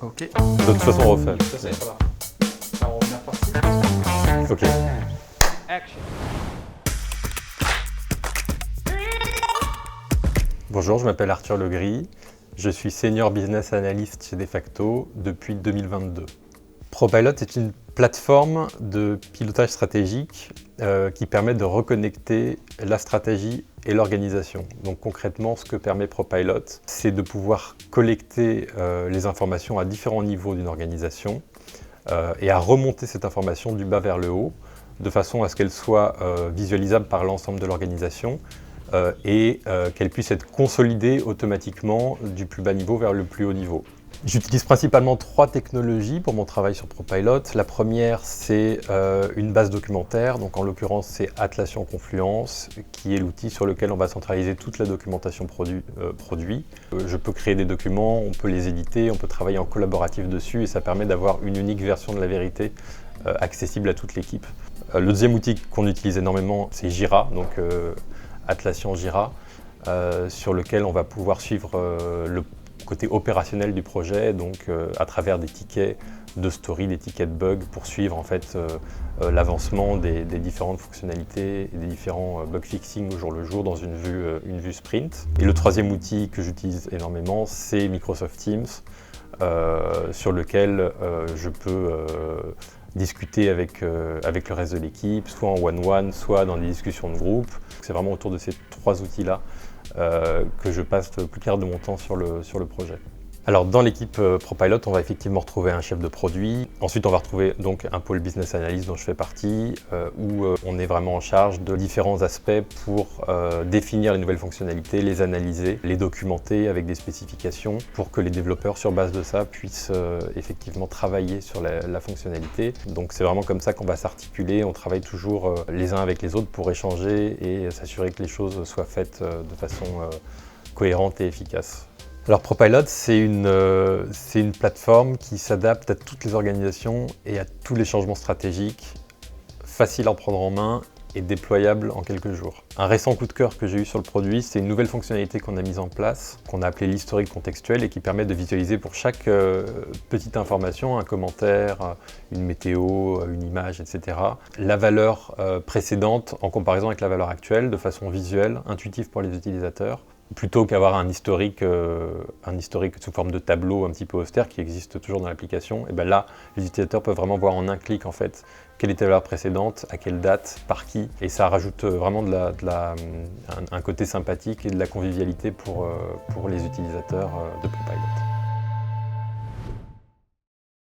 Ok. De toute façon, on refait. Ça, c'est pas là. Ça va revenir par-ci. Ok. Action. Bonjour, je m'appelle Arthur Legris. Je suis Senior Business Analyst chez Defacto depuis 2022. ProPilot est une plateforme de pilotage stratégique qui permet de reconnecter la stratégie et l'organisation. Donc concrètement, ce que permet ProPilot, c'est de pouvoir collecter les informations à différents niveaux d'une organisation et à remonter cette information du bas vers le haut, de façon à ce qu'elle soit visualisable par l'ensemble de l'organisation et qu'elle puisse être consolidée automatiquement du plus bas niveau vers le plus haut niveau. J'utilise principalement 3 technologies pour mon travail sur ProPilot. La première, c'est une base documentaire, donc en l'occurrence c'est Atlassian Confluence, qui est l'outil sur lequel on va centraliser toute la documentation produit. Je peux créer des documents, on peut les éditer, on peut travailler en collaboratif dessus et ça permet d'avoir une unique version de la vérité accessible à toute l'équipe. Le deuxième outil qu'on utilise énormément, c'est Jira, donc Atlassian Jira, sur lequel on va pouvoir suivre le côté opérationnel du projet, donc à travers des tickets de story, des tickets de bugs, pour suivre en fait l'avancement des différentes fonctionnalités et des différents bug fixing au jour le jour dans une vue sprint. Et le troisième outil que j'utilise énormément, c'est Microsoft Teams, sur lequel je peux discuter avec le reste de l'équipe, soit en one-one, soit dans des discussions de groupe. C'est vraiment autour de ces 3 outils-là que je passe le plus clair de mon temps sur le projet. Alors dans l'équipe ProPilot, on va effectivement retrouver un chef de produit. Ensuite, on va retrouver donc un pôle business analyst dont je fais partie, où on est vraiment en charge de différents aspects pour définir les nouvelles fonctionnalités, les analyser, les documenter avec des spécifications pour que les développeurs sur base de ça puissent effectivement travailler sur la fonctionnalité. Donc c'est vraiment comme ça qu'on va s'articuler. On travaille toujours les uns avec les autres pour échanger et s'assurer que les choses soient faites de façon cohérente et efficace. Alors ProPilot, c'est une plateforme qui s'adapte à toutes les organisations et à tous les changements stratégiques, facile à prendre en main et déployable en quelques jours. Un récent coup de cœur que j'ai eu sur le produit, c'est une nouvelle fonctionnalité qu'on a mise en place, qu'on a appelée l'historique contextuel et qui permet de visualiser pour chaque petite information, un commentaire, une météo, une image, etc., la valeur précédente en comparaison avec la valeur actuelle de façon visuelle, intuitive pour les utilisateurs, plutôt qu'avoir un historique sous forme de tableau un petit peu austère qui existe toujours dans l'application. Et bien là, les utilisateurs peuvent vraiment voir en un clic en fait quelle était la valeur précédente, à quelle date, par qui, et ça rajoute vraiment un côté sympathique et de la convivialité pour les utilisateurs de ProPilot.